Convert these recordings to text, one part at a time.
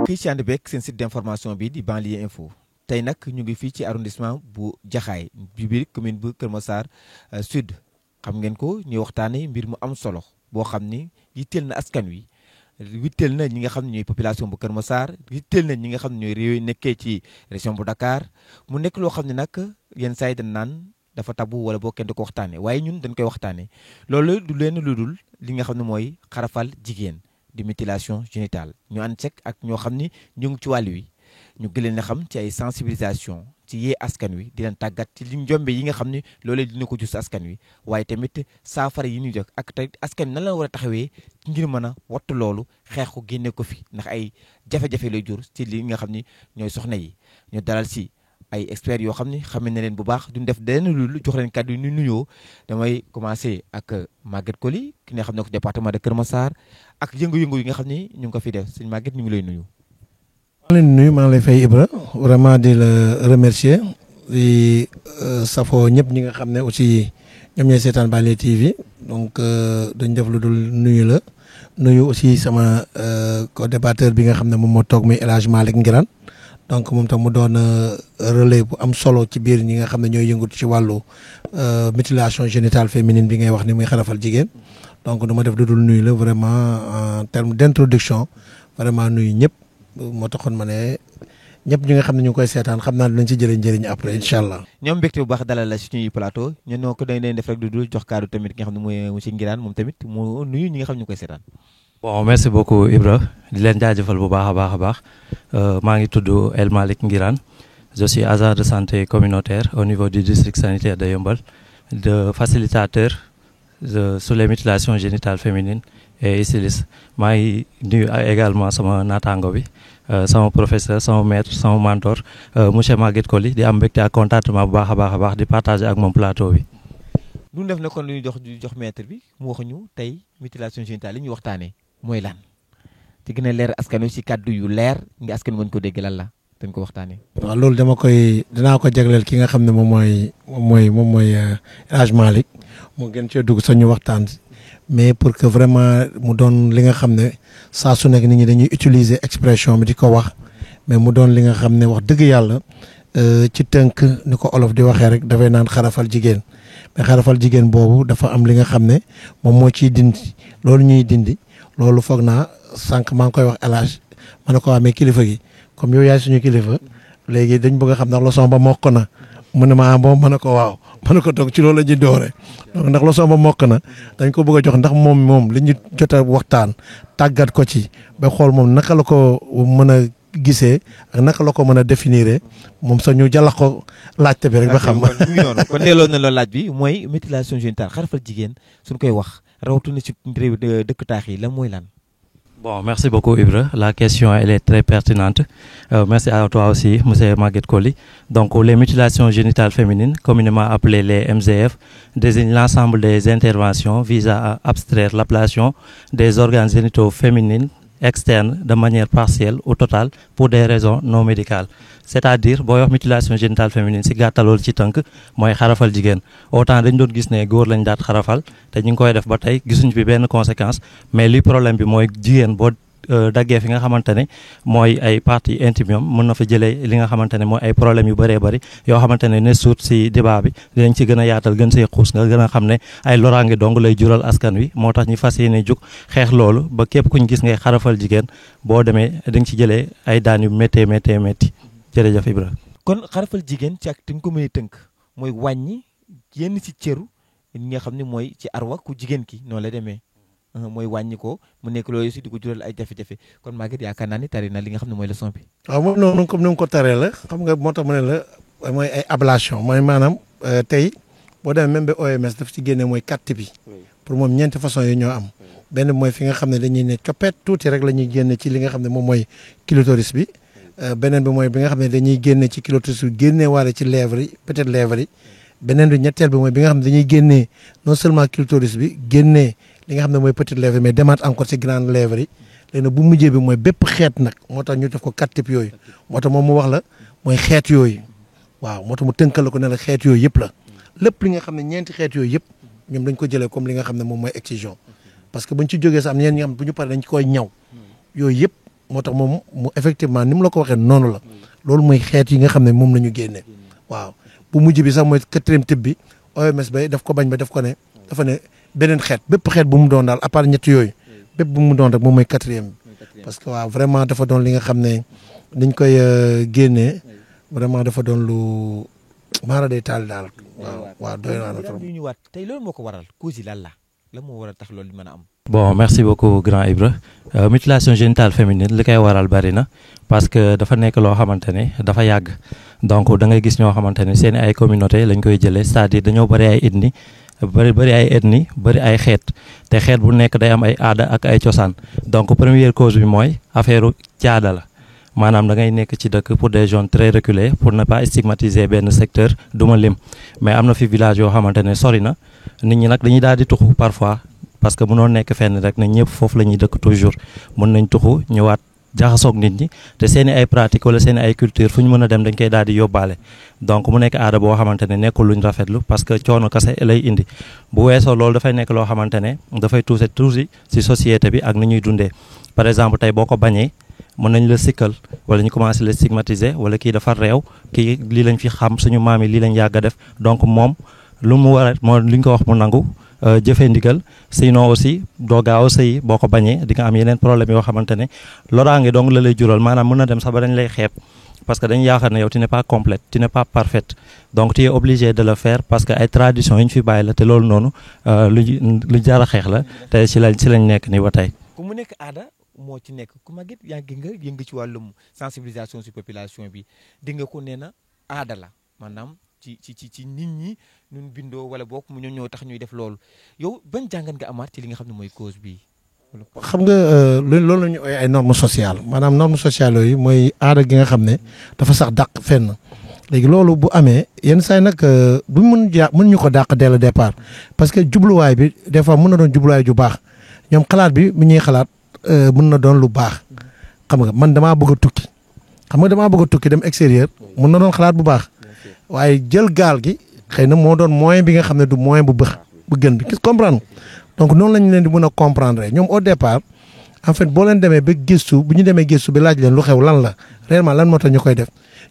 fii ci ànd beeg seen site d'information bi di banlieue info tey nag ñu ngi fii ci arrondissement bu Jaxaay bi biir commune bu Kër Massar Sud xam ngeen ko ñuy waxtaanee mbir mu am solo boo xam ni yitteel na askan wi yitteel na ñi nga xam ne ñooy population bu Kër Massar yitteel na ñi nga xam ne ñooy réew yi nekkee ci région bu Dakar mu nekk loo xam ne nag yenn saa yi dañ naan dafa tabu wala boo kenn du ko waxtaanee waaye ñun dañ koy waxtaanee loolu du leen lu dul li nga xam ne mooy xarafal jigéen di mutilation génitale ñu ànd cek ak ñoo xam ni ñu ngi ci wàll wi ñu gën leen a xam ci ay sensibilisation ci yee askan wi di leen tàggat ci li njombe yi nga xam ne loolee dina ko jus askan wi waaye tamit saafara yi ñuy jox ak tey askan wi nan la war a taxawee ngir mën a wattu loolu xeex ko génne ko fi ndax ay jafe-jafe lay jur ci li nga xam ni ñooy soxna yi ñu dalal si ay experts yoo xam ne xame na leen bu baax duñ def lenn lu jox leen kàddu yi ñu nuyoo damay commencer ak Maguette Coly ki nga xam ne ko département de Kër Massar ak yëngu-yëngu yi nga xam ne ñu ngi ko fi def sëñ Maguette ñu ngi lay nuyu. maa leen nuyu maa ngi lay fay Ibra vraiment di la remercier di safoo ñëpp ñi nga xam ne aussi ñoom ñooy seetaan Banlieue TV donc dañ def lu dul nuyu la nuyu aussi sama co-débatteur bi nga xam ne moom moo toog muy El Hadj Malick Ngirane donc moom tam mu doon relais bu am solo ci biir ñi nga xam ne ñooy yëngatu ci wàllu mutilation génitale féminine bi ngay wax ni muy xarafal jigéen donc du ma def lu dul nuyu la vraiment en terme d'introduction vraiment nuyu ñëpp moo taxoon ma ne ñëpp ñi nga xam ne ñu ngi koy seetaan xam naa dinañ ci jëlee njëriñ après incha allah. ñoom mbégte bu baax dalal la suñuy plateau ñun ñoo ko dañ leen def rek du dul jox kaddu tamit ki nga xam ne mooy monsieur Ngirane moom tamit mu nuyu ñi nga xam ne ñu koy seetaan. bon merci beaucoup Ibra di leen jaajëfal bu baax a baax maa ngi tudd El Malick Ngirane je suis agent de santé communautaire au niveau du district sanitaire de Yeumbeul de facilitateur sur les mutilations génitales féminines et styliste maa ngi nuyu également sama naataango bi sama professeur sama maître sama mentor monsieur Maguette Coly di am mbégte ak contentement bu baax a baax di partager ak moom plateau bi. lu def na kon lu ñu jox maître bi mu waxuñu tey mutilation génitale yi ñu waxtaanee mooy lan te gën a leer askan wi ci kàddu yu leer nga askan wi mën ko dégg lan la dañ ko waxtaanee. waaw loolu dinaa ko jagleel ki nga xam ne moom mooy El Hadj Malick mu gën cee dugg sax ñu waxtaan mais pour que vraiment mu doon li nga xam ne saa su nekk nit ñi dañuy utiliser expression bi di ko wax mais mu doon li nga xam ne wax dëgg yàlla ci tënk ni ko olof di waxee rek dafay naan xarafal jigéen mais xarafal jigéen boobu dafa am li nga xam ne moom moo ciy dindi loolu ñuy dindi loolu foog naa sànq maa ngi koy wax El Hadj ma ne ko amee kilifa gi comme yow yaay suñu kilifa léegi dañ bëgg a xam ndax leçon ba mokk na mu ne ma bon ma ne ko waaw ma ne ko toog ci loolu la ñuy doore donc ndax leçon ba mokk na dañ ko bëgg a jox ndax moom li ñu jot a waxtaan tàggat ko ci ba xool moom naka la ko mën a gisee ak naka la ko mën a définir moom sax ñu jàllax ko laajte bi rek ba xam. kon delloo na la laaj bi mooy mutilation génitale xarafal jigéen suñ koy wax rawatina ci réew dëkk taax yi lan mooy lan. Bon, merci beaucoup Ibra. La question elle est très pertinente. Merci à toi aussi, monsieur Maguette Coly. Donc, les mutilations génitales féminines, communément appelées les MGF, désignent l'ensemble des interventions visant à abstraire l'ablation des organes génitaux féminins externes de manière partielle ou totale pour des raisons non médicales. C'est-à-dire booy wax mutilation génitale féminine si gàttalool ci tënk mooy xarafal jigéen autant dañ doon gis ne góor lañ daat xarafal te ñu ngi koy def ba tey gisuñu fi benn conséquence mais li problème bi mooy jigéen boo daggee fi nga xamante ne mooy ay parties intimes mën na fa jëlee li nga xamante ne mooy ay problèmes yu bëree bëri yoo xamante ne suut si débat bi dinañ ci gën a yaatal gën see xuus nga gën a xam ne ay loraange dong lay jural askan wi moo tax ñu fas yéene jug xeex loolu ba képp kuñ gis ngay xarafal jigéen boo demee di nga ci jëlee ay daan yu méttee jërëjëf Ibra. kon xarafal jigéen ci ak te nga ko mën a tënk mooy wàññi yenn ci cëru ñi nga xam ne mooy ci arwa ku jigéen ki noonu la demee mooy wàññi ko mu nekk loolu aussi di ko jural ay jafe-jafe kon Maguette yaakaar naa ni tari na li nga xam ne mooy leçon bi. waaw moom noonu comme ni nga ko taree la xam nga moo tax mu ne la mooy ay ablation mooy maanaam tey boo demee même ba OMS daf ci génne mooy 4 types yi pour moom ñeenti façon yi ñoo am benn mooy fi nga xam ne dañuy ne coppet tuuti rek la ñuy génne ci li nga xam ne moom mooy clitoris bi. beneen bi mooy bi nga xam ne dañuy génne ci clitoris bi génne waale ci lèvres yi peut-être lèvres yi beneen bi ñetteel bi mooy bi nga xam ne dañuy génnee non seulement clitoris bi génnee li nga xam ne mooy petite lèvre mais demaat encore ci grande lèvre yi léegi nag bu mujjee bi mooy bépp xeet nag moo tax ñu def ko 4 types yooyu moo tax moom mu wax la mooy xeet yooyu waaw moo tax mu tënkal la ko ne la xeet yooyu yëpp la lépp li nga xam ne ñeenti xeet yooyu yëpp ñoom dañ ko jëlee comme li nga xam ne moom mooy excision parce que buñ ci jógee sax am ñeen ñi xam bu ñu paree dañ ci koy ñaw yooyu yëpp moo tax moom mu effectivement ni mu la ko waxee noonu la loolu mooy xeet yi nga xam ne moom la ñu génnee waaw bu mujj bi sax mooy 4e type bi OMS ba daf ko bañ ba daf ko ne dafa ne beneen xeet bépp xeet bu mu doon daal à part ñett yooyu bépp bu mu doon rek moom mooy 4e bi parce que waaw vraiment dafa doon li nga xam ne dañ koy génnee vraiment dafa doon lu maara day taal daal waaw doy naa la trop. ñu ñëwaat tey loolu moo ko waral cause yi lan la moo waral tax loolu di mën a am. bon merci beaucoup grand Ibra mutilation génitale féminine li koy waral bari na parce que dafa nekk loo xamante ne dafa yàgg donc da ngay gis ñoo xamante ne seen ay communauté lañ koy jëlee c'est-à-dire dañoo bari ay ethnie bari ay ethnie bari ay xeet te xeet bu nekk day am ay aada ak ay cosaan donc première cause bi mooy affaire caada la maanaam da ngay nekk ci dëkk pour des zones très reculées pour ne pas stigmatiser benn secteur du ma lim mais am na fi village yoo xamante ne sori na nit ñi nag dañuy daal di tuxu parfois parce que mënoo nekk fenn rek ne ñëpp foofu la ñuy dëkk toujours mën nañ tuxu ñëwaat jaxasoog nit ñi te seen i ay pratique wala seen i ay culture fu ñu mën a dem dañ koy daal di yóbbaale donc mu nekk aada boo xamante ne nekkul luñ rafetlu parce que coono kase lay indi bu weesoo loolu dafay nekk loo xamante ne dafay tuuse tuuti ci société bi ak ni ñuy dundee par exemple tey boo ko bañee mën nañ la sikkal wala ñu commencé la stigmatiser wala kii dafa réew kii lii lañ fi xam suñu maam yi lii lañ yàgg a def donc moom lu mu war a moo li ñu ko wax mu nangu jëfee ndigal sinon aussi doo gaaw a sëyi boo ko bañee di nga am yeneen problème yoo xamante ne loraange donc la lay jural maanaam mën na dem sax ba dañ lay xeeb parce que dañu yaakaar ne yow tu n'es pas complète tu n'es pas parfaite donc tu es obligé de le faire parce que ay traditions yi ñu fi bàyyi la te loolu noonu lu jar a xeex la te ci lañ nekk nii ba tey. ku mu nekk aada moo ci nekk ku ma gét yëngu ci wàllum sensibilisation ci population bi di nga ko nee na aada la maanaam ci nit ñi ñun bindoo wala boog mu ñoo tax ñuy def loolu yow ban jàngat nga amaat ci li nga xam ne mooy cause bi. xam nga loolu la ñu ay normes sociales maanaam normes sociales yooyu mooy aada gi nga xam ne dafa sax dàq fenn léegi loolu bu amee yenn saa yi nag bu mën ñu ko dàq dès le départ parce que jubluwaay bi des fois mën na doon jubluwaay ju baax ñoom xalaat bi mu ñuy xalaat mën na doon lu baax xam nga man damaa bëgg a tukki dem extérieur mën na doon xalaat bu baax waaye jël gaal gi xëy na moo doon moyen bi nga xam ne du moyen bu gën bi comprendre donc noonu lañu leen di mën a comprendre ñoom au départ en fait boo leen demee ba gëstu bu ñu demee gëstu bi laaj leen lu xew lan la réellement lan moo tax ñu koy def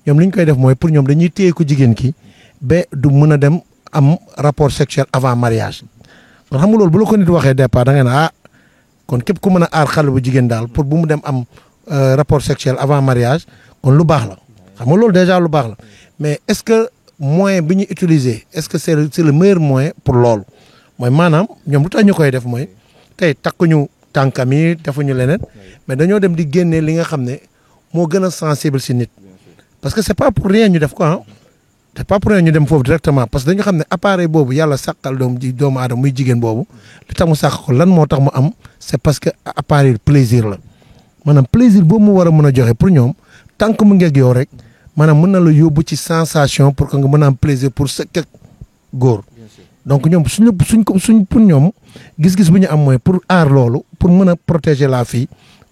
ñoom li ñu koy def mooy pour ñoom dañuy téye ko jigéen ki ba du mën a dem am rapport sexuel avant mariage kon xam nga loolu bu la ko nit waxee départ da nga ne kon képp ku mën a aar xale bu jigéen daal pour bu mu dem am rapport sexuel avant mariage kon lu baax la xam nga loolu déjà lu baax la mais est-ce que moyen bi ñu utiliser est-ce que c'est le meilleur moyen pour loolu mooy maanaam ñoom lu tax ñu koy def mooy tey takkuñu tànkam yi defuñu leneen mais dañoo dem di génnee li nga xam ne moo gën a sensible si nit parce que c'est pas pour rien ñu def ko c'est pas pour rien ñu dem foofu directement parce que dañu xam ne appareil boobu yàlla sàkkal doomu aadama muy jigéen boobu li tax mu sàkk ko lan moo tax mu am c'est parce que appareil plaisir la maanaam plaisir boobu mu war a mën a joxe pour ñoom tant que mu ngeeg yow rek maanaam mën na la yóbbu ci sensation pour que nga mën a am plaisir pour sa góor donc ñoom suñ pour ñoom gis-gis bu ñu am mooy pour aar loolu pour mën a protéger la fille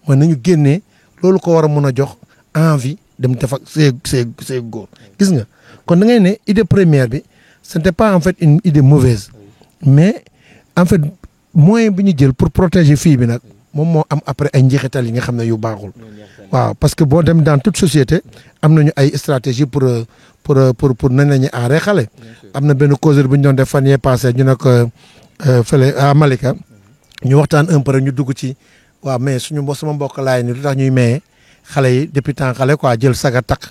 mooy nañu génnee loolu ko war a mën a jox envie dem def ak see góor gis nga kon da ngay ne idée première bi ce n'était pas en fait une idée mauvaise mais en fait moyen bi ñu jël pour protéger fille bi nag moom moo am après ay njeexital yi nga xam ne yu baaxul waaw parce que boo dem dans toute société am nañu ay stratégie pour nañ la ñuy aaree xale am na benn causerie bu ñu doon def fan yee passé ñu ne ko fële à Malika ñu waxtaan un peu rek ñu dugg ci waaw mais sama mbokk laay ni lu tax ñuy maye xale yi depuis temps xale quoi jël saga takk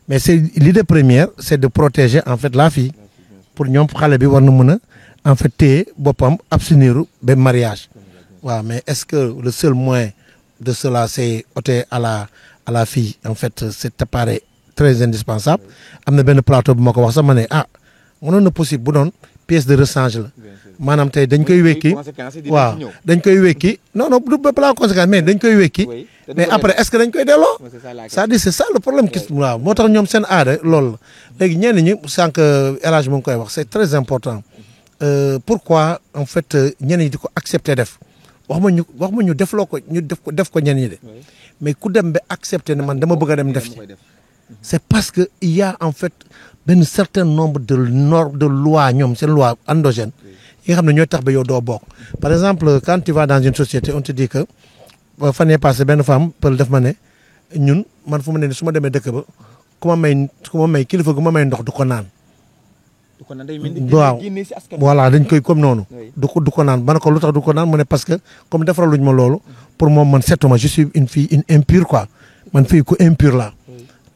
mais c'est l'idée première c'est de protéger en fait la fille pour ñoom xale bi war na mën a en fait téye boppam abstenir ba mariage waaw mais est-ce que le seul moyen de cela c'est ôter à la fille en fait cet appareil très indispensable am na benn plateau bu ma ko wax sax ma ne mënoon na possible bu doon pièce de rechange la maanaam tey dañ koy wekki waaw dañ koy wekki non du pas conséquence mais dañ koy wekki mais après est-ce que dañ koy delloo c'est-à-dire c'est ça le problème ki waaw moo tax ñoom seen aada loolu la léegi ñenn ñi sànq El Hadj mu ngi koy wax c'est très important pourquoi en fait ñenn ñi di ko accepter def wax ma ñu defloo ko ñu def ko ñenn ñi de mais ku dem ba accepter ne man dama bëgg a dem def ci c'est parce que il y a en fait benn certain nombre de normes de lois ñoom seen loi endogène yi nga xam ne ñooy tax ba yow doo bokk par exemple quand tu vas dans une société on te dit que fan yee passé benn femme pël def ma ne ñun man fu ma ne su ma demee dëkk ba ku ma may kilifa gu ma may ndox du ko naan. waaw voilà dañ koy comme noonu. du ko naan ba ne ko lu tax du ko naan mu ne parce que comme defaraluñ ma loolu pour moom man setuma je suis une fille impure quoi man fille ku impure la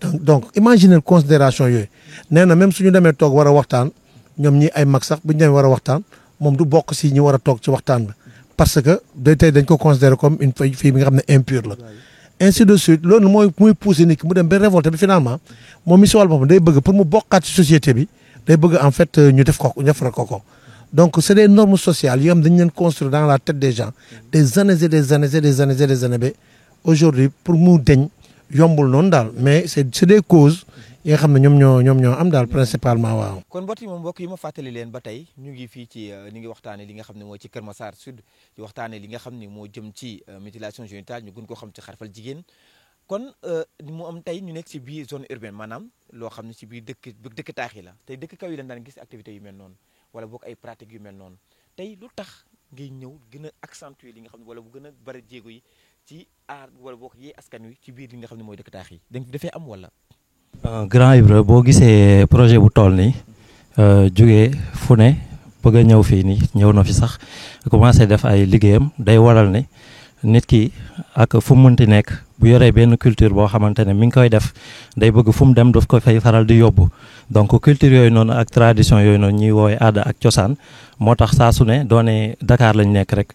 donc imaginer considération yooyu nee na même suñu demee toog war a waxtaan ñoom ñi ay mag sax bu ñu demee war a waxtaan moom du bokk si ñi war a toog ci waxtaan bi parce que tey dañ ko considérer comme une fille bi nga xam ne impure la. ainsi de suite loolu muy pousser nit ki mu dem ba révolté bi finalement moom mi si wàllu boppam day bëgg pour mu bokkaat ci société bi day bëgg en fait ñu def ko donc c'est des normes sociales yoo xam dañu leen construire dans la tête des gens des années et des années et des années et des années ba aujourd'hui pour mu deñ yombul noonu daal mais c'est des causes yi nga xam ne ñoom ñoo am daal principalement waaw. kon mbokk yi ma fàttali leen ba tey ñu ngi fii ci ni ngi waxtaanee li nga xam ne moo ci Kër Massar Sud di waxtaanee li nga xam ne moo jëm ci mutilation génitale ñu gën koo xam ci xarfal jigéen kon mu am tey ñu nekk ci biir zone urbaine maanaam loo xam ne ci biir dëkk taax yi la tey dëkk kaw yi lañ daan gis activités yu mel noonu wala boog ay pratiques yu mel noonu tey lu tax ngay ñëw gën a accentuer li nga xam ne wala bu gën a bari jéego yi ci aar wala boog yee askan wi ci biir li nga xam ne mooy dëkk taax yi dañ dafay am wala. Grand Ibra boo gisee projet bu toll nii jógee fu ne bëgg a ñëw fii nii ñëw na fi sax commencé def ay liggéeyam day waral ne nit ki ak fu mu mënti nekk bu yoree benn culture boo xamante ne mi ngi koy def day bëgg fu mu dem daf ko fay faral di yóbbu donc culture yooyu noonu ak tradition yooyu noonu ñuy woowee aada ak cosaan moo tax saa su ne doone Dakar lañ nekk rek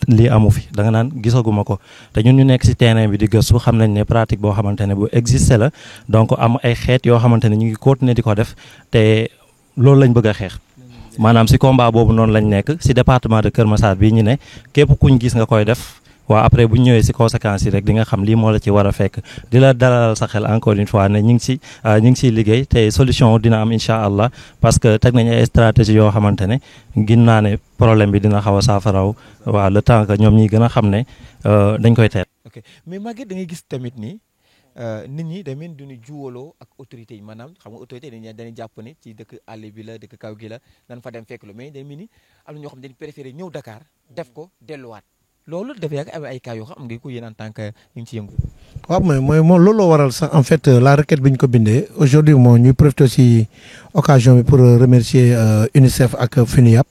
lii amu fi da nga naan gisaguma ko te ñun ñu nekk ci terrain bi di gëstu xam nañ ne pratique boo xamante ne bu existé la donc am ay xeet yoo xamante ne ñu ngi continuer di ko def te loolu lañ bëgg a xeex maanaam ci combat boobu noonu lañ nekk ci département de Kër Massar bii ñu ne képp kuñ gis nga koy def waaw après bu ñu ñëwee ci conséquences yi rek di nga xam lii moo la ci war a fekk di la dalal sa xel encore une fois ne ñu ngi ciy liggéey te solution dina am incha allah parce que teg nañu ay stratégie yoo xamante ne gin naa ne problème bi dina xaw a saafaraw waaw le temps que ñoom ñi gën a xam ne dañ koy teel. ok mais Maguette da ngay gis tamit ni nit ñi tamit duñu juwaloo ak autorités yi maanaam xam nga autorité dañuy jàpp ne ci dëkk àll bi la dëkk kaw gi la dañ fa dem fekk lu mais day mel ni am na ñoo xam ne dañu préféré ñëw Dakar def ko delluwaat. loolu dafa yàgg am ay cas yoo xam nga ko yéen en tant que ñu ngi ci yëngu. waaw mooy moom loolu loo waral sax en fait la requête bi ñu ko bindee aujourd'hui moo ñuy profité aussi occasion bi pour remercier UNICEF ak FUNIAP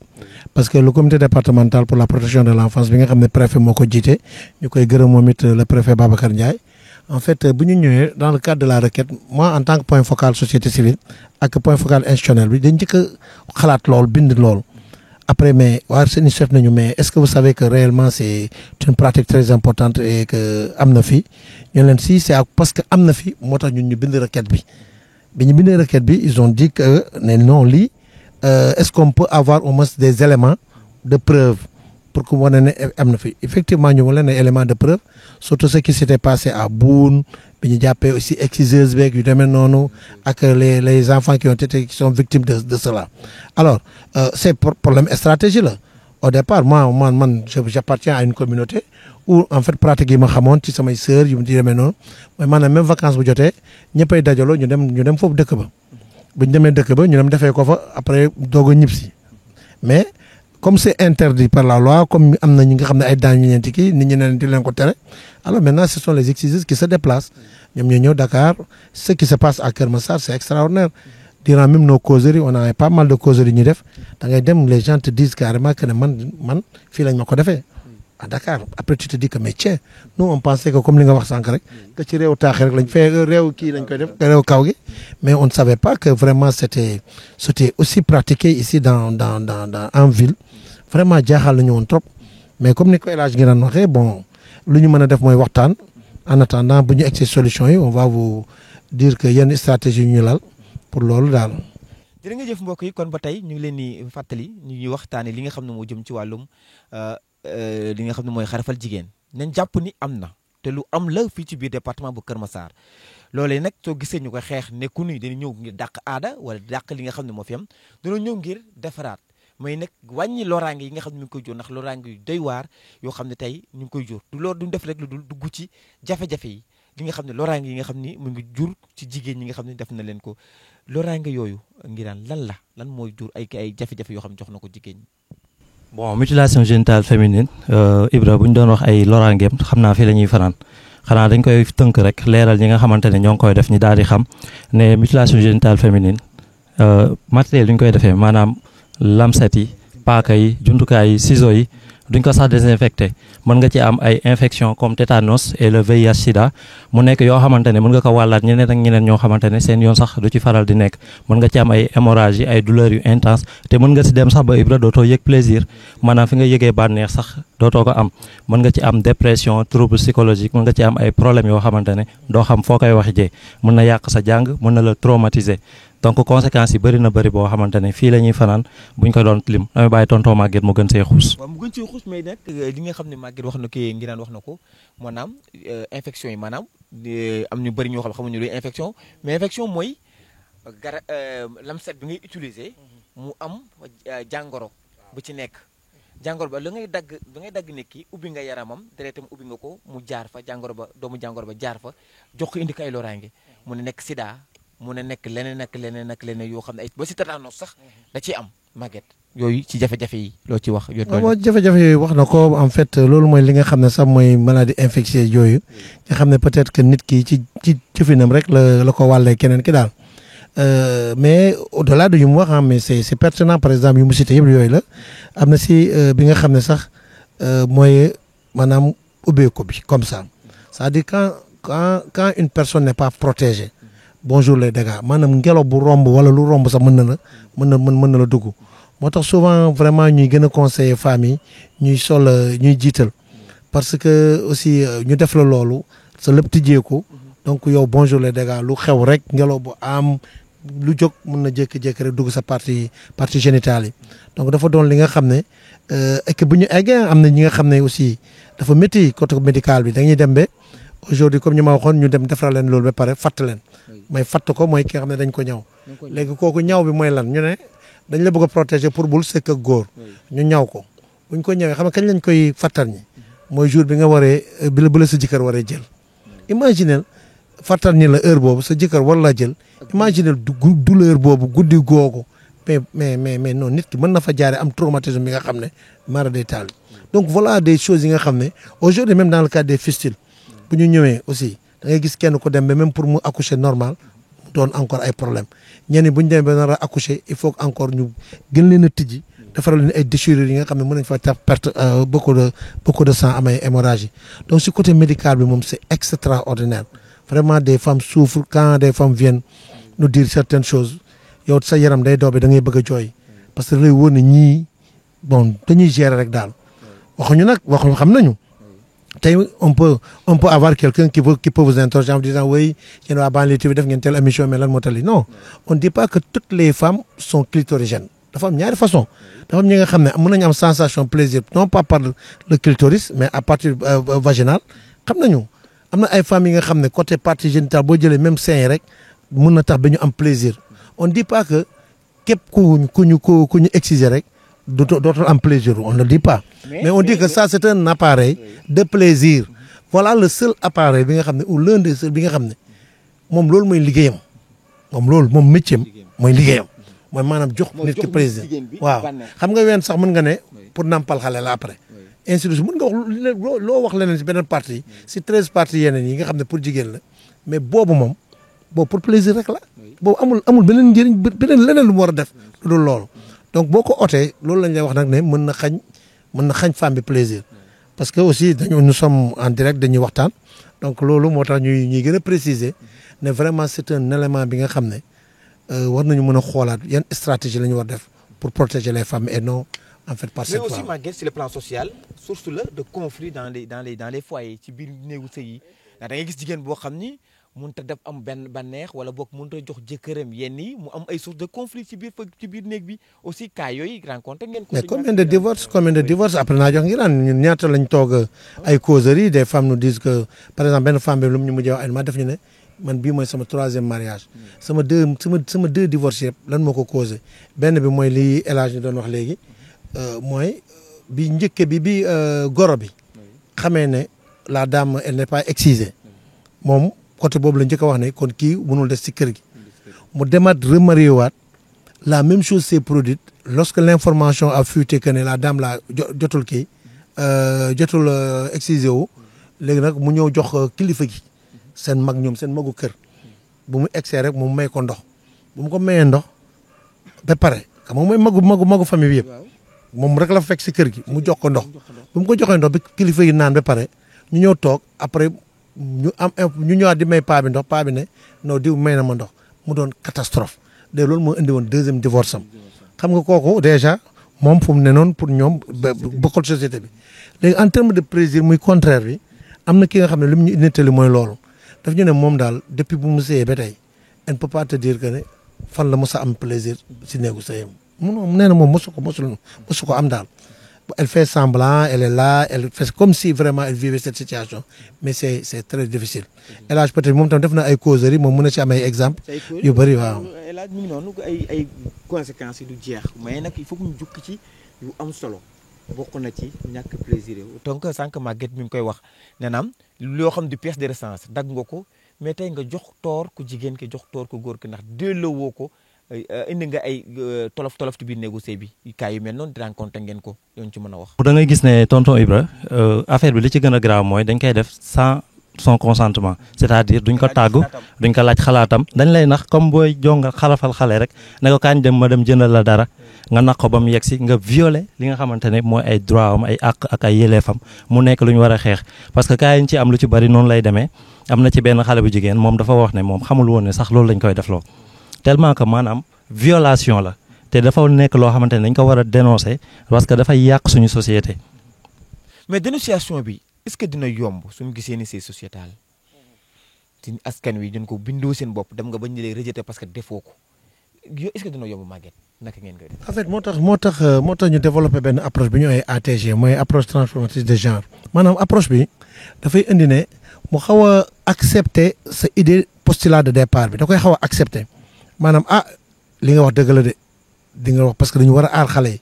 parce que le comité départemental pour la protection de l'enfance bi nga xam ne préfet moo ko jiite ñu koy gërëm moom it le préfet Babacar Ndiaye en fait bu ñu ñëwee dans le cadre de la requête moi en tant que point focal société civile ak point focal institutionnel bi dañ njëkk a xalaat lool bind lool. Après, mais, mais est-ce que vous savez que réellement c'est une pratique très importante et que Amnafi, si c'est parce que Amnafi, moi, nous avons une requête. Ils ont dit que non, est-ce qu'on peut avoir au moins des éléments de preuve pour que vous ayez Amnafi. Effectivement, nous avons des éléments de preuve, surtout ce qui s'était passé à Boune, il y a aussi exciseuse avec les enfants qui sont victimes de cela. Alors, c'est problème stratégie là. Au départ, moi j'appartiens à une communauté où en fait pratiquement ci samay sœurs yu me dirait mais non mooy maanaam même vacances bu jotee ñëppay dajaloo ñu dem foofu dëkk ba bu ñu demee dëkk ba ñu dem defee ko fa après doog a ñibbisi mais comme c'est interdit par la loi comme am na ñi nga xam ne ay daan ñu ñeenti kii nit ñi ne di leen ko tere alors maintenant ce sont les exciseurs qui se déplacent ñoom ñoo ñëw Dakar ce qui se passe à Kër Massar c'est extraordinaire durant même nos causeries on a pas mal de causeries ñu def da ngay dem les gens te disent carrément que ne man fii lañ ma ko defee à Dakar après tu te dis que mais tiens nous on pensait que comme li nga wax sànq rek que ci réew taax rek lañ fee réew kii lañ koy def réew kaw gi mais on ne savait pas que vraiment c'était aussi pratiqué ici dans en ville vraiment jaaxal nañu woon trop mais comme ni ko El Hadj ngi daan waxee bon lu ñu mën a def mooy waxtaan en attendant bu ñu egg ci solution yi on va vous dire que yenn stratégie yu ñu lal pour loolu daal. jërë nga jëf mbokk yi kon ba tey ñu ngi leen di fàttali ñu ngi waxtaanee li nga xam ne moo jëm ci wàllum li nga xam ne mooy xarafal jigéen nañ jàpp ni am na te lu am la fii ci biir département bu Kër Massar loolee nag soo gisee ñu ko xeex nekku ni dañu ñëw ngir dàq aada wala dàq li nga xam ne moo fi am dañoo ñëw ngir defaraat mooy nag wàññi loraange yi nga xam ne mi ngi koy jur ndax loraange yu doy waar yoo xam ne tey ñu ngi koy jur du loolu duñ def rek lu dul dugg ci jafe-jafe yi li nga xam ne loraange yi nga xam ni mu ngi jur ci jigéen ñi nga xam ne def na leen ko loraange yooyu ngiraan lan mooy jur ay jafe-jafe yoo xam ne jox na ko jigéen ñi. bon mutilation génitale féminine Ibra bu ñu doon wax ay loraangeem xam naa fii la ñuy fanaan xanaa dañ koy tënk rek leeral ñi nga xamante ne ñoo ngi koy def ñi daal di xam ne mutilation génitale féminine matériel yi ñu koy defee maanaam lamset yi paaka yi jumtukaay yi ciseaux yi duñ ko sax désinfecté mën nga ci am ay infection comme tétanos et le VIH sida mu nekk yoo xamante ne mën nga ko wàllaat ñeneen ak ñeneen ñoo xamante ne seen yoon sax du ci faral di nekk mën nga ci am ay hémorragie ay douleurs yu intense te mën nga si dem sax ba Ibra dootoo yëg plaisir maanaam fi nga yëgee bànneex sax dootoo ko am mën nga ci am dépression trouble psychologique mën nga ci am ay problèmes yoo xamante ne doo xam foo koy wax jee mën na yàq sa jàng mën na la traumatiser donc conséquences yi bëri na bëri boo xamante ne fii la ñuy fanaan buñ ko doon lim damay bàyyi tonton Maguette mu gën see xuus. waaw mu gën see xuus mais nag li nga xam ne Maguette wax na ko ngi naan wax na ko maanaam infection yi maanaam am ñu bëri ñoo xam xamuñu luy infection mais infection mooy lamset bi ngay utiliser mu am jàngoro bu ci nekk jàngoro ba la ngay dagg nit ki ubbi nga yaramam deretam ubbi nga ko mu jaar fa jàngoro ba doomu jàngoro ba jaar fa jox ko indi ko ay loraange mu ne nekk sida mu ne nekk leneen ak leneen ak leneen yoo xam ne ay ba si tétanos sax da ciy am Maguette yooyu ci jafe-jafe yi loo ci wax. waaw jafe-jafe yooyu wax na ko en fait loolu mooy li nga xam ne sax mooy maladie infectieuse yooyu nga xam ne peut-être que nit ki ci jëfinam rek la ko wàllee keneen ki daal mais au-delà de yu mu wax mais c'est pertinent par exemple yu mu cité yëpp yooyu la am na si bi nga xam ne sax mooy maanaam ubbeeku bi comme ça c'est-à-dire quand une personne n'est pas protégée. Bonjour les dégâts maanaam ngelaw bu romb wala lu romb sax mën na la dugg moo tax souvent vraiment ñuy gën a conseiller femmes yi ñuy jiital parce que aussi ñu def la loolu sa lépp tijjeeku donc yow bonjour les dégâts lu xew rek ngelaw bu am lu jóg mën na jékki-jékki rek dugg sa partie génitale yi donc dafa doon li nga xam ne et bu ñu eggee am na ñi nga xam ne aussi dafa métti côté médical bi dañuy dem ba aujourd'hui comme ñu ma waxoon ñu dem defal leen loolu ba pare fatt leen mooy fatt ko mooy ki nga xam ne dañ ko ñaw léegi kooku ñaw bi mooy lan ñu ne dañ la bëgg a protéger pour bul sekk ak góor ñu ñaw ko buñ ko ñawee xam nga kañ lañ koy fattal ñi mooy jour bi nga waree bi la sa jëkkër waree jël imaginel fattal ñi la heure boobu sa jëkkër war la jël imaginel douleur boobu guddi googu mais non nit ki mën na fa jaare am traumatisme bi nga xam ne mara day taal donc voilà des choses yi nga xam ne aujourd'hui même dans le cadre des fistules bu ñu ñëwee aussi da ngay gis kenn ko dem ba même pour mu accoucher normal mu doon encore ay problème ñenn bu ñu demee ba nar a accoucher il faut que encore ñu gën leen a tijji defaral leen ay déchirures yi nga xam ne mën nañ fa tax perte beaucoup de sang am ay hémorragie donc si côté médical bi moom c'est extraordinaire vraiment des femmes souffrent quand des femmes viennent nous dire certaines choses yow sa yaram day doobe da ngay bëgg a jooy parce que lay wóor ne ñii bon dañuy gérer rek daal waxuñu xam nañu. tey on peut avoir quelqu'un qui peut vous interroger en vous disant oui yéen waa Banlieue TV def ngeen telle émission mais lan moo tali non on dit pas que toutes les femmes sont clitorigènes dafa am ñaari façon dafa am ñi nga xam ne mën nañu am sensation plaisir non pas par le clitoris mais à partir vaginal xam nañu am na ay femmes yi nga xam ne côté partie génitale boo jëlee même sein yi rek mën na tax ba ñu am plaisir on dit pas que képp ku ñu exciser rek dootul am plaisir on ne le dit pas mais on dit que ça c'est un appareil de plaisir voilà le seul appareil bi nga xam ne ou l'un des seuls bi nga xam ne moom loolu mooy liggéeyam moom métier mooy liggéeyam mooy maanaam jox nit ki plaisir waaw xam nga ween sax mën nga ne pour nampal xale la après ainsi de suite mën nga wax loo wax leneen si beneen partie si 13 parties yeneen yi nga xam ne pour jigéen la mais boobu pour plaisir rek la boobu amul beneen njëriñ beneen leneen lu mu war a def lu dul loolu donc boo ko otee loolu lañ lay wax nag ne mën na xañ femme bi plaisir parce que aussi nous sommes en direct dañuy waxtaan donc loolu moo tax ñuy gën a préciser ne vraiment c'est un élément bi nga xam ne war nañu mën a xoolaat yan stratégie la ñu war def pour protéger les femmes et non en fait par cette mais aussi Maguette sur le plan social source la de conflit dans les foyers ci biir néegu sëy yi ndax da ngay gis jigéen boo xam ni mënut a def am benn bànneex wala boog mënut a jox jëkkëram yenn yi mu am ay source de conflit ci biir néeg bi aussi cas yooyu rencontré ngeen ko. mais combien de divorces après naa jox ngi naan ñun ñaata lañ toog ay causeries des femmes nous disent que par exemple benn femme bi lu mu ñu mujjee wax ma def ñu ne man bii mooy sama 3e mariage sama deux divorces yëpp lan moo ko causé benn bi mooy li El Hadj ñu doon wax léegi mooy bi njëkke bi goro bi xamee ne la dame elle n'est pas excisée moom côté boobu la njëkk a wax ne kon kii mënul des ci kër gi mu demaat remarié waat la même chose s'est produite lorsque l'information a fuité que ne la dame la jotul kii jotul excisé wu léegi nag mu ñëw jox kilifa gi seen mag ñoom seen magu kër bu mu egsee rek mu may ko ndox bu mu ko mayee ndox ba pare xam nga mooy magu famille bi yëpp moom rek la fekk si kër gi mu jox ko ndox bu mu ko joxee ndox bi kilifa yi naan ba pare ñu ñëw toog après ñu ñëwaat di may paa bi ndox paa bi ne non diw may na ma ndox mu doon catastrophe de loolu moo indi woon deuxième divorce am xam nga kooku déjà moom fu mu ne noonu pour ñoom bokkul société bi léegi en terme de plaisir muy contraire bi am na ki nga xam ne li mu ñu nettali mooy loolu daf ñu ne moom daal depuis bu mu sëyee ba tey on ne peut pas te dire que ne fan la mos a am plaisir si néegu sëyam moom nee na moom mosu ko am daal elle fait semblant elle est là elle fait comme si vraiment elle vivait cette situation mais c'est très difficile El Hadj peut-être moom tam def na ay causeries moom mën na ci am ay exemple yu bëri waaw El Hadj mi ngi noonu ay conséquences yi du jeex mais nag il faut que ñu jukki ci yu am solo bokk na ci ñàkk plaisir donc sànq Maguette mi ngi koy wax nee naam loo xam du pièce de résistance dagg nga ko mais tey nga jox toor ku jigéen ki jox toor ku góor ki ndax delloo woo ko indi nga ay tolof ci biir néegu sëy bi kaay yu mel noonu di rencontré ngeen ko yoon ci mën a wax. da ngay gis ne tonton Ibra affaire bi li ci gën a grave mooy dañ koy def sans son consentement c'est-à-dire duñ ko tàggu duñ ko laaj xalaatam dañ lay nax comme booy jonga xalafal xale rek ne ko kañ dem ma dem jëndal la dara nga nax ko ba mu yegg si nga violer li nga xamante ne mooy ay droit am ay àq ak ay yelleefam mu nekk lu ñu war a xeex parce que kaay yi ci am lu ci bari noonu lay demee am na ci benn xale bu jigéen moom dafa wax ne moom xamul woon ne sax loolu lañ koy def loo tellement que maanaam violation la te dafa nekk loo xamante ne dañ ko war a dénoncer parce que dafay yàq suñu société. mais dénonciation bi est-ce que dina yomb suñu gisee ni c'est sociétal ci askan wi dañ ko bindoo seen bopp dem nga bañ ñu lay rejeter parce que defoo ko yow est-ce que dina yomb Maguette naka ngeen koy def. en fait moo tax ñu développé benn approche bi ñu ay ATG mooy approche transformatrice de genre maanaam approche bi dafay indi ne mu xaw a accepter sa idée postulat de départ bi da koy xaw a accepter maanaam li nga wax dëgg la de di nga wax parce que dañu war a aar xale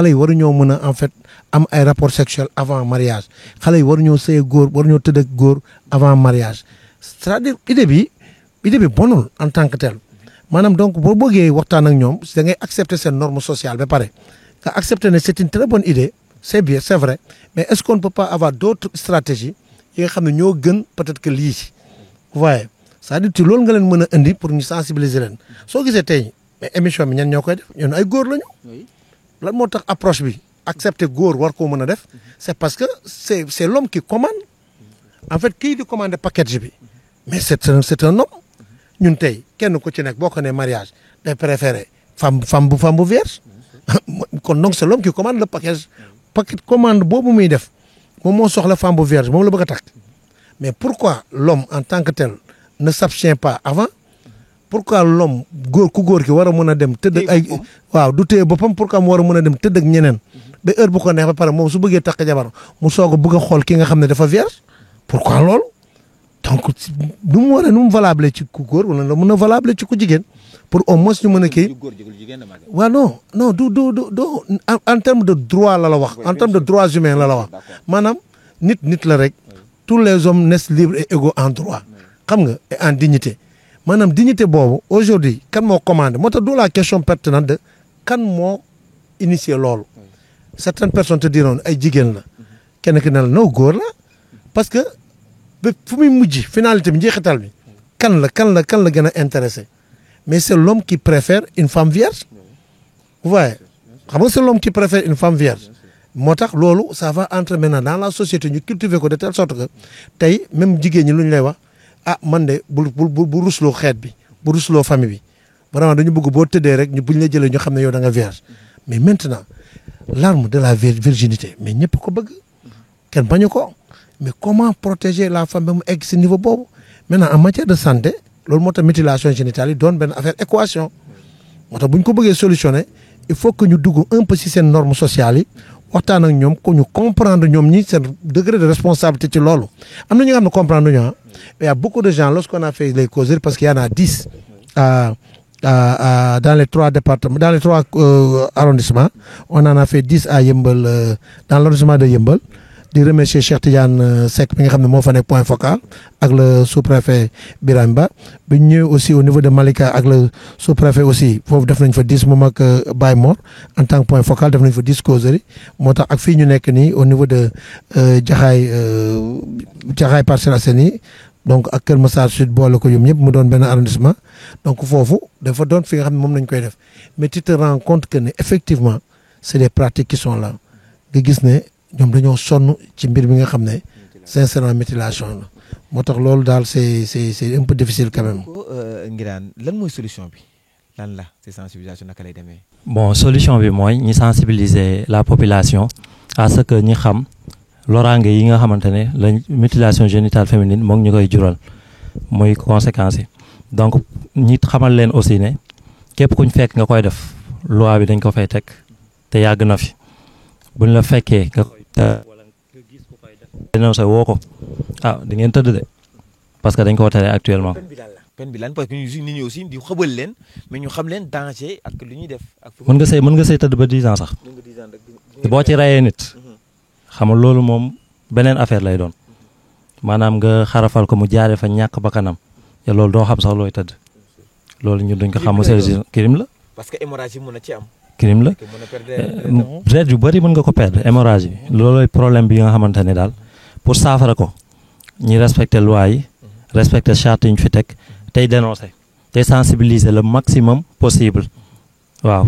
yi waruñoo mën a en fait am ay rapport sexuel avant mariage xale yi waruñoo sëy góor waruñoo tëdd ak góor avant mariage c'est-à-dire idée bi bonul en tant que tel maanaam donc boo bëggee waxtaan ak ñoom da ngay accepter seen norme sociale ba pare nga accepter ne c'est une très bonne idée c'est bien c'est vrai mais est-ce qu'on ne peut pas avoir d'autres stratégies yi nga xam ne ñoo gën peut-être que lii vous voyez c'est-à-dire ci loolu nga leen mën a indi pour ñu sensibiliser leen soo gisee tey mais émission bi ñan ñoo koy def ñun ay góor lañu lan moo tax approche bi accepter góor war koo mën a def c'est parce que c'est l'homme qui commande en fait kii di commander package bi mais c'est un homme ñun tey kenn ku ci nekk boo ko nee mariage day préférer femme bu vierge kon donc c'est l'homme qui commande le package commande boobu muy def moom moo soxla femme bu vierge moom la bëgg a takk mais pourquoi l'homme en tant que tel ne s'abstient pas avant pourquoi l'homme ku góor ki war a mën a dem tëdd ak ay waaw du téye boppam pourquoi mu war a mën a dem tëdd ak ñeneen ba heure bu ko neex ba pare moom su bëggee takk jabar mu soog a bëgg a xool ki nga xam ne dafa vierge pourquoi loolu donc nu mu valable ci ku góor wala mën a valable ci ku jigéen pour au moins ñu mën a kii waaw non du en terme de droit la wax en terme de droits humains la wax maanaam nit la rek tous les hommes naissent libres et égaux en droit xam nga et en dignité maanaam dignité boobu aujourd'hui kan moo commandé moo tax du la question pertinente de kan moo initié loolu certaines personnes te diront ay jigéen la kenn ki ne la no góor la parce que ba fu muy mujj finalité bi njeexital bi kan la gën a intéressé mais c'est l'homme qui préfère une femme vierge vous voyez xam nga c'est l'homme qui préfère une femme vierge moo tax loolu ça va entrer maintenant dans la société ñu cultiver ko de telle sorte que tey même jigéen ñi lu ñu lay wax man de bu rusloo xeet bi bu rusloo famille bi vraiment dañu bëgg boo tëddee rek buñ la jëlee ñu xam ne yow da nga vierge mais maintenant l'arme de la virginité mais ñëpp ko bëgg kenn bañu ko mais comment protéger la femme ba mu egg si niveau boobu maintenant en matière de santé loolu moo tax mutilation génitale yi doon benn affaire équation moo tax bu ñu ko bëggee solutionner il faut que ñu dugg un peu si seen normes sociales yi waxtaan ak ñoom ko ñu comprendre ñoom ñi seen degré de responsabilité ci loolu am na ñi nga xam ne comprendre ñu mais il y a beaucoup de gens lorsqu'on a fait les causeries parce qu'il y en a 10 dans les 3 départements dans les 3 arrondissements on en a fait 10 à Yeumbeul dans l'arrondissement de Yeumbeul di remercier Cheikh Tidiane Seck bi nga xam ne moo fa nekk point focal ak le sous-préfet Birame Ba bi ñu ñëwee aussi au niveau de Malika ak le sous-préfet aussi foofu def nañ fa 10 moom ak Baye Mor en tant que point focal def nañ fa 10 causeries moo tax ak fii ñu nekk nii au niveau de Jaxaay Parcelles Assainies donc ak Kër Massar Sud boole ko yom ñëpp mu doon benn arrondissement donc foofu dafa doon fi nga xam ne moom lañ koy def mais tu te rends compte que ne effectivement c'est des pratiques qui sont là nga gis ne ñoom dañoo sonn ci mbir mi nga xam ne sincèrement mutilation la moo tax loolu daal c'est un peu difficile quand même. Ngiraan lan mooy solution bi lan la ci sensibilisation naka lay demee. bon solution bi mooy ñi sensibiliser la population à ce que ñi xam loraange yi nga xamante ne la mutilation génitale féminine moom ñu koy jural muy conséquences yi donc ñi xamal leen aussi ne képp kuñ fekk nga koy def loi bi dañ ko fay teg te yàgg na fi buñ la fekkee nga koy wala nga gis ko koy def dénoncé woo ko di ngeen tëdd de parce que dañ ko tere actuellement. pen bi lan parce que nit ñi aussi di xëbal leen mais ñu xam leen danger ak lu ñuy def. mën nga sëy tëdd ba 10 ans sax te boo ci rayee nit xam nga loolu moom beneen affaire lay doon maanaam nga xarafal ko mu jaaree fa ñàkk bakkanam te loolu doo xam sax looy tëdd loolu ñun duñ ko xam c'est crime la. parce que hémorragie mën na ci am. crime la deret yu bëri mën nga ko perdre hémorragie bi loolooy problème bi nga xamante ne daal pour saafara ko ñi respecter loi yi respecter charte yi ñu fi teg tey dénoncer tey sensibiliser le maximum possible waaw.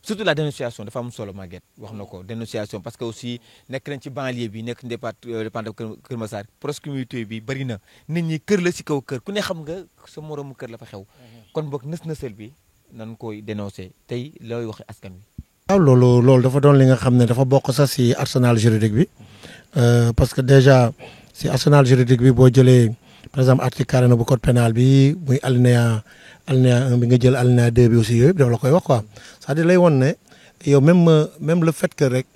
surtout la dénonciation dafa am solo Maguette wax na ko dénonciation parce que aussi nekk nañ ci banlieue bi nekk département Kër Massar proximité bi bëri na nit ñi kër la si kaw kër ku ne xam nga sa moroomu kër la fa xew kon boog nës-nësal bi nan koy dénoncer tey looy wax askan wi. waaw loolu dafa doon li nga xam ne dafa bokk sax si arsenal juridique bi parce que déjà si arsenal juridique bi boo jëlee par exemple article 49 bu code pénal bi muy alinéa 1 bi nga jël alinéa 2 bi aussi yooyu dafa la koy wax quoi c'est-à-dire lay won ne yow même le fait que rek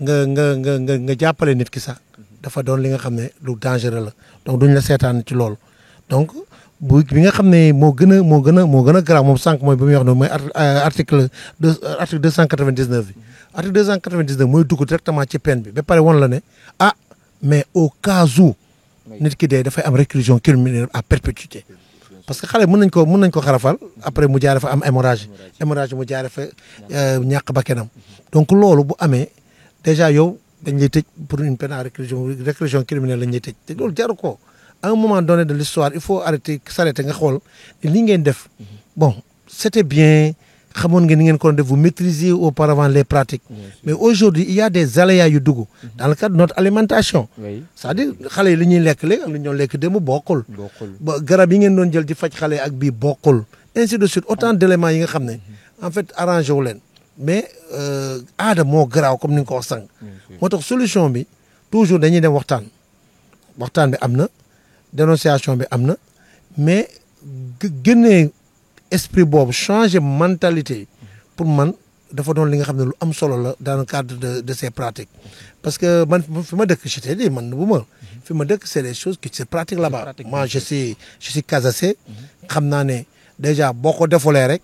nga jàppale nit ki sax dafa doon li nga xam ne lu dangereux la donc duñ la seetaan ci loolu donc bi nga xam ne moo gën a grave moom sànq mooy bi muy wax noonu mooy article 299 bi article 299 mooy dugg directement ci peine bi ba pare woon la ne mais au cas où nit ki dee dafay am réclusion criminelle à perpétuité parce que xale mën nañ ko xarafal après mu jaare fa am hémorragie mu jaare fa ñàkk bakkanam donc loolu bu amee déjà yow dañ lay tëj pour une peine à réclusion criminelle lañ lay tëj te loolu jaru ko à un moment donné de l'histoire il faut s'arrêter nga xool li ngeen def bon c'était bien xamoon ngeen ni ngeen ko def vous maîtrisiez auparavant les pratiques mais aujourd'hui il y a des aléas yu dugg dans le cadre de notre alimentation c'est-à-dire xale yi li ñuy lekk léegi ak li ñu doon lekk démb bokkul ba garab yi ngeen doon jël di faj xale ak bii bokkul ainsi de suite autant d'éléments yi nga xam ne en fait arrangé wu leen mais aada moo garaaw comme ni nga ko wax sànq moo tax solution bi toujours dañuy dem waxtaan bi am na dénonciation bi am na mais génnee esprit boobu changer mentalité pour man dafa doon li nga xam ne lu am solo la dans le cadre de ces pratiques parce que man fi ma dëkk je t'ai dit man bu ma fi ma dëkk c'est des choses qui se pratiquent là-bas moi je suis Casaçais xam naa ne déjà boo ko defulee rek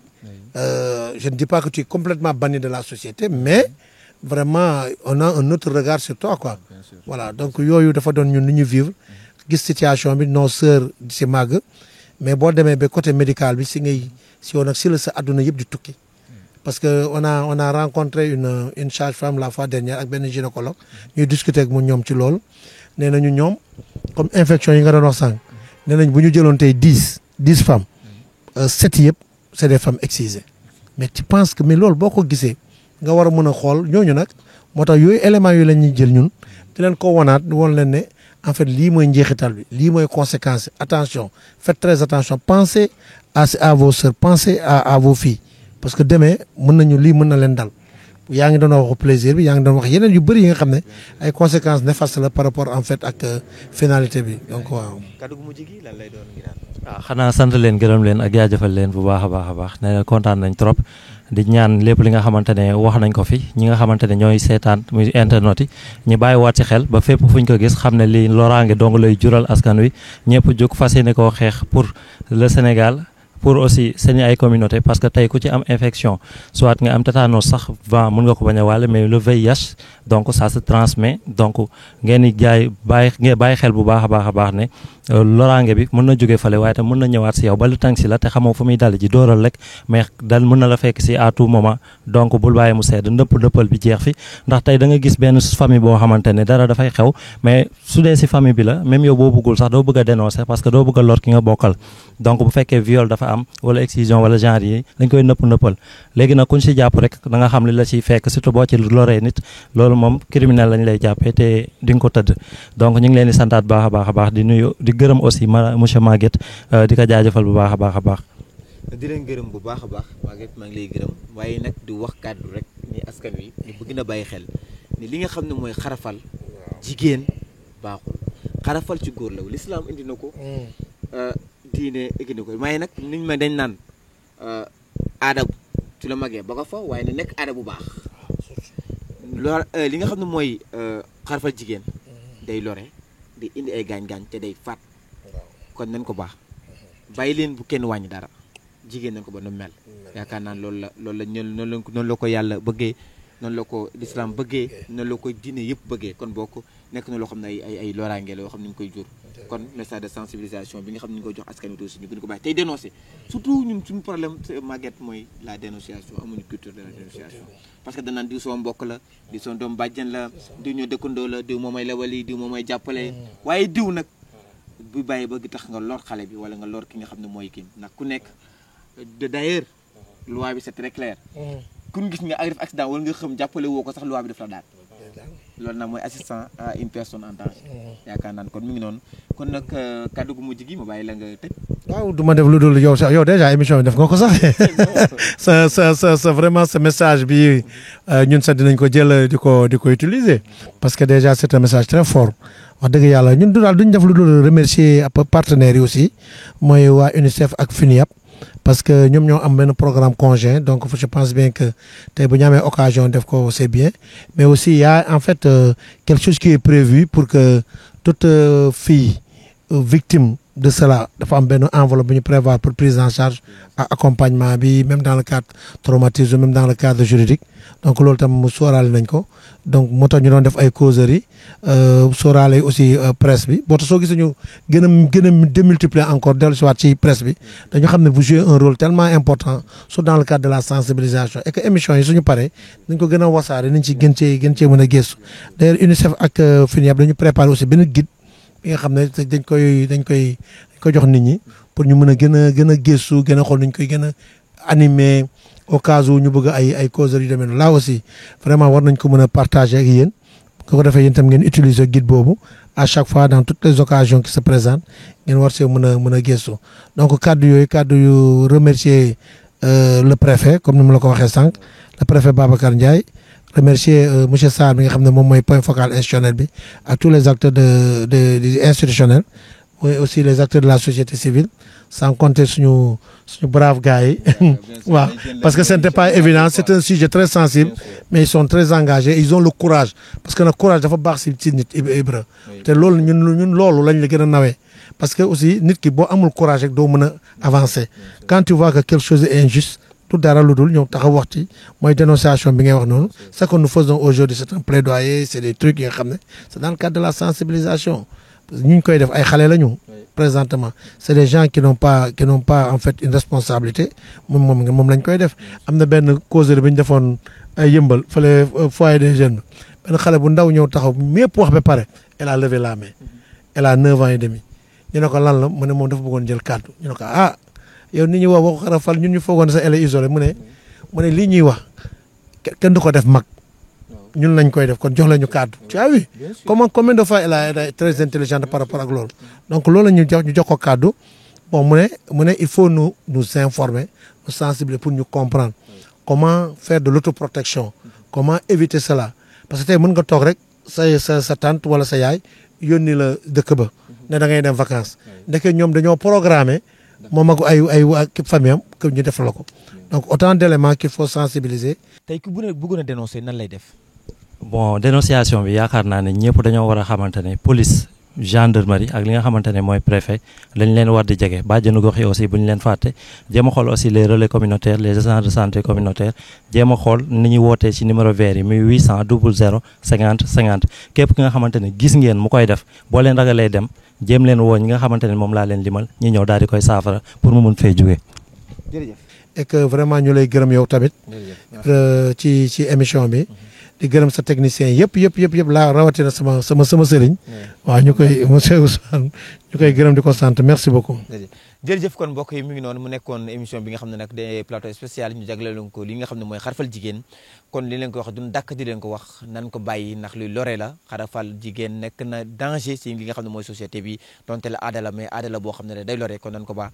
je ne dis pas que tu es complètement banni de la société mais vraiment on a un autre regard sur toi quoi voilà donc yooyu dafa doon ñun lu ñu vivre gis situation bi nos sœurs di si màgg mais boo demee ba côté médical bi si yow nag si la sa adduna yëpp di tukki parce que on a rencontré une sage-femme la fois dernière ak benn gynécologue ñuy discuter ak mu ñoom ci loolu nee nañu ñoom comme infection yi nga doon wax sànq nee nañ bu ñu jëloon tey 10 femmes 7 yëpp c'est des femmes excisées mais tu penses que mais loolu boo ko gisee nga war a mën a xool ñooñu nag moo tax yooyu éléments yooyu la ñuy jël ñun di leen ko wanaat woon leen ne en fait lii mooy njeexital bi lii mooy conséquence attention faites très attention pensez à vos sœurs pensez à vos filles parce que demain mën nañu lii mën na leen dal yaa ngi doon wax plaisir bi yaa ngi doon wax yeneen yu bëri yi nga xam ne ay conséquences néfastes la par rapport en fait ak finalité bi donc waaw. kaddu gu mujj gi lan lay doon waaw xanaa sant leen gërëm leen ak jaajëfal leen bu baax a baax nee na kontaan nañ trop di ñaan lépp li nga xamante ne wax nañ ko fi ñi nga xamante ne ñooy seetaan muy internet yi ñu bàyyiwaat ci xel ba fépp fuñ ko gis xam ne lii loraange dong lay jural askan wi ñëpp jóg fas yéene koo xeex pour le Sénégal pour pour aussi seen ay communauté parce que tey ku ci am infection soit nga am tétanos sax va mën nga ko bañ a wàlle mais le VIH donc ça se transmet donc ngeen di bàyyi xel bu baax a baax ne loraange bi mën na jóge fale waaye tam mën na ñëwaat si yow ba lu tàng si la te xamoo fu muy dal ji dóoral rek mais dal mën na la fekk si à tout moment donc bul bàyyi mu sedd ndëppal bi jeex fi ndax tey da nga gis benn famille boo xamante ne dara dafay xew mais su dee si famille bi la même yow boo bëggul sax doo bëgg a dénoncer parce que doo bëgg a lor ki nga bokkal donc bu fekkee viol dafa am wala excision wala genre yi dañ koy nëppal léegi nag kuñ si jàpp rek da nga xam li la ciy fekk surtout boo ci loree nit loolu moom criminel lañ lay jàppee te di nga ko tëdd donc ñu ngi leen di santaat baax a baax di nuyu di gërëm aussi monsieur Maguette di ko jaajëfal bu baax a baax di leen gërëm bu baax a baax Maguette maa ngi lay gërëm waaye nag di wax kàddu rek ni askan wi ñu bëgg na bàyyi xel ni li nga xam ne mooy xarafal jigéen baaxul xarafal ci góor la lislaam indi na ko diine indi na ko waaye nag niñ ma dañ naan aada ci la magee ba ko fa waaye na nekk aada bu baax loolu li nga xam ne mooy xarafal jigéen day lore di indi ay gaañ-gaañ te day faat kon nañ ko baax bàyyi leen bu kenn wàññi dara jigéen nañ ko ba nu mel yaakaar naa loolu la noonu la ko yàlla bëggee noonu la ko lislaam bëggee noonu la ko diine yëpp bëggee kon bokk nekk na loo xam ne ay loraange la yoo xam ne ñu ngi koy jur kon message de sensibilisation bi nga xam ne ñu ngi koy jox askan wi aussi ñu gën ko bàyyi tey dénoncer surtout ñun suñu problème Maguette mooy la dénonciation amuñu culture de la dénonciation parce que danaan diw sama mbokk la diw sama doom bàjjen la diw ñoo dëkkandoo la diw moom may lewali diw moom may jàppale waaye diw nag bu bàyyi bëgg tax nga lor xale bi wala nga lor ki nga xam ne mooy kii ndax ku nekk d'ailleurs loi bi c'est très clair ku ñu gis nga def accident wala nga xam jàppale woo ko sax loi bi def la daal loolu nag mooy assistant à une personne en danger yaakaar naan kon mi ngi noonu kon nag kàddu gu mujj gi ma bàyyi la nga tëj. waaw du ma def lu dul yow sax yow déjà émission bi def nga ko sax sa vraiment ce message bi ñun sax dinañ ko jël di ko utiliser parce que déjà c'est un message très fort wax dëgg yàlla ñun du daal duñ def lu dul remercier partenaires yi aussi mooy waa UNICEF ak FUNIAP parce que ñoom ñoo am benn programme conjoint donc je pense bien que tey bu ñu amee occasion def ko c'est bien mais aussi il y a en fait quelque chose qui est prévu pour que toute fille victime de cela dafa am benn enveloppe bu ñu prévoir pour prise en charge ak accompagnement bi même dans le cadre traumatisme même dans le cadre juridique donc loolu tam mu sóoraale nañ ko donc moo tax ñu doon def ay causeries sóoraale aussi presse bi boo tax soo gisee ñu gën a démultiplier encore dellu si waat ci presse bi dañu xam ne vous jouez un rôle tellement important surtout dans le cadre de la sensibilisation et que émission yi suñu paree dañ ko gën a wasaare nañ ci gën cee mën a gëstu d'ailleurs UNICEF ak FUNIAB dañu préparé aussi benn guide bi nga xam ne dañ koy jox nit ñi pour ñu mën a gën a gëstu gën a xool nuñ koy gën a animer au cas où ñu bëgg ay causeries yu demee noonu là aussi vraiment war nañ ko mën a partager ak yéen ko defee yéen tam ngeen utiliser guide boobu à chaque fois dans toutes les occasions qui se présentent ngeen war see mën a gëstu donc kaddu yu remercier le préfet comme ni ma la ko waxee sànq le préfet Babacar Ndiaye remercier monsieur Sarr mi nga xam ne moom mooy point focal institutionnel bi ak tous les acteurs de institutionnels mais aussi les acteurs de la société civile sans compter suñu brave gars yi waaw parce que ce n'était pas évident c'est un sujet très sensible mais ils sont très engagés ils ont le courage parce que nag courage dafa baax si nit Ibra te loolu ñun loolu lañ la gën a nawee parce que aussi nit ki boo amul courage rek doo mën a avancer quand tu vois que quelque chose est injuste tout dara lu dul ñëw taxaw wax ci mooy dénonciation bi ngay wax noonu ce que nous faisons aujourd'hui c'est un plaidoyer c'est des trucs yi nga xam ne c'est dans le cadre de la sensibilisation ñu koy def ay xale lañu présentement c'est des gens qui n'ont pas en fait une responsabilité moom lañ koy def am na benn causerie bi ñu defoon ay yëmbal fële foyer des jeunes benn xale bu ndaw ñëw taxaw ñépp wax ba pare elle a levé la main elle a 9 ans et demi ñu ne ko lan la mu ne moom dafa bëggoon jël kàddu ñu ne ko yow nit ñi wax waxu xarafal ñun ñu foogoon sa elle est isolée mu ne lii ñuy wax kenn du ko def mag ñun lañ koy def kon jox la ñu kàddu tu as vu combien de fois elle est très intelligente par rapport ak loolu donc loolu la ñu jox ko kàddu bon mu ne il faut nous informer nous sensibiliser pour ñu comprendre comment faire de l'autoprotection comment éviter cela parce que tey mën nga toog rek sa tante wala sa yaay yónni la dëkk ba ne da ngay dem vacances ndeke ñoom dañoo programmer moom ak ay famille am que ñu def la ko donc autant d'éléments qu'il faut sensibiliser. tey ku bëggoon a dénoncer nan lay def. bon dénonciation bi yaakaar naa ne ñëpp dañoo war a xamante ne police gendarmerie ak li nga xamante ne mooy préfet lañ leen war di jege bàjjenu gox yi aussi bu ñu leen fàtte jéem a xool aussi les relais communautaires les agents de santé communautaire jéem a xool ni ñuy wootee ci numéro vert yi muy 800 00 50 50 képp ki nga xamante ne gis ngeen mu koy def boo leen ragalee dem jéem leen woo ñi nga xamante ne moom laa leen limal ñi ñëw daal di koy saafara pour mu mun fee jógee. jërëjëf. et que vraiment ñu lay gërëm yow tamit. ci émission bi. di gërëm sa technicien yëpp laa rawatina sama sëriñ. waaw ñu koy monsieur Ousmane ñu koy gërëm di ko sant merci beaucoup. jërëjëf kon mbokk yi mi ngi noonu mu nekkoon émission bi nga xam ne nag des plateau spécial ñu jagleeloon ko li nga xam ne mooy xarfal jigéen kon li leen ko wax duñ dàkk di leen ko wax nan ko bàyyi ndax luy lore la xarafal jigéen nekk na danger si li nga xam ne mooy société bi donte la aada la mais aada la boo xam ne day lore kon nan ko baax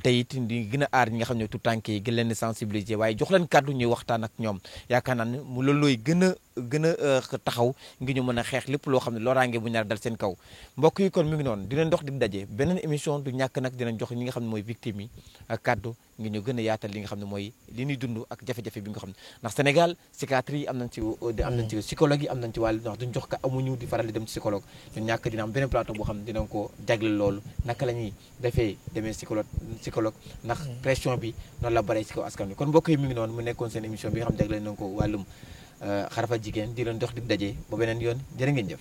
te it di gën a aar ñi nga xam ne tout tànk yi gën leen sensibiliser waaye jox leen kàddu ñuy waxtaan ak ñoom yaakaar naa ne mu loolu looy gën a taxaw ngir ñu mën a xeex lépp loo xam ne loraange bu ñaar dal seen kaw mbokk yi kon mi ngi noonu di leen dox di daje beneen émission du ñàkk nag dinañ jox ñi nga xam ne mooy victime yi ak kàddu ngir ñu gën a yaatal li nga xam ne mooy li ñuy dund ak jafe-jafe bi nga xam ne ndax Sénégal psychiatrie yi am nañ ci psychologue yi am nañ ci wàllu ndax duñ jox ka amuñu di faral di dem ci psychologue ñun ñàkk dina am beneen plateau boo xam ne dinañ ko jagle loolu naka la ñuy demee psychologue ndax pression bi noonu la bare ci kaw askan wi kon mbokk yi mi ngi noonu mu nekkoon seen émission bi nga xam ne jagle nañ ko wàllum xarafal jigéen di leen dox di daje ba beneen yoon jërë ngeen jëf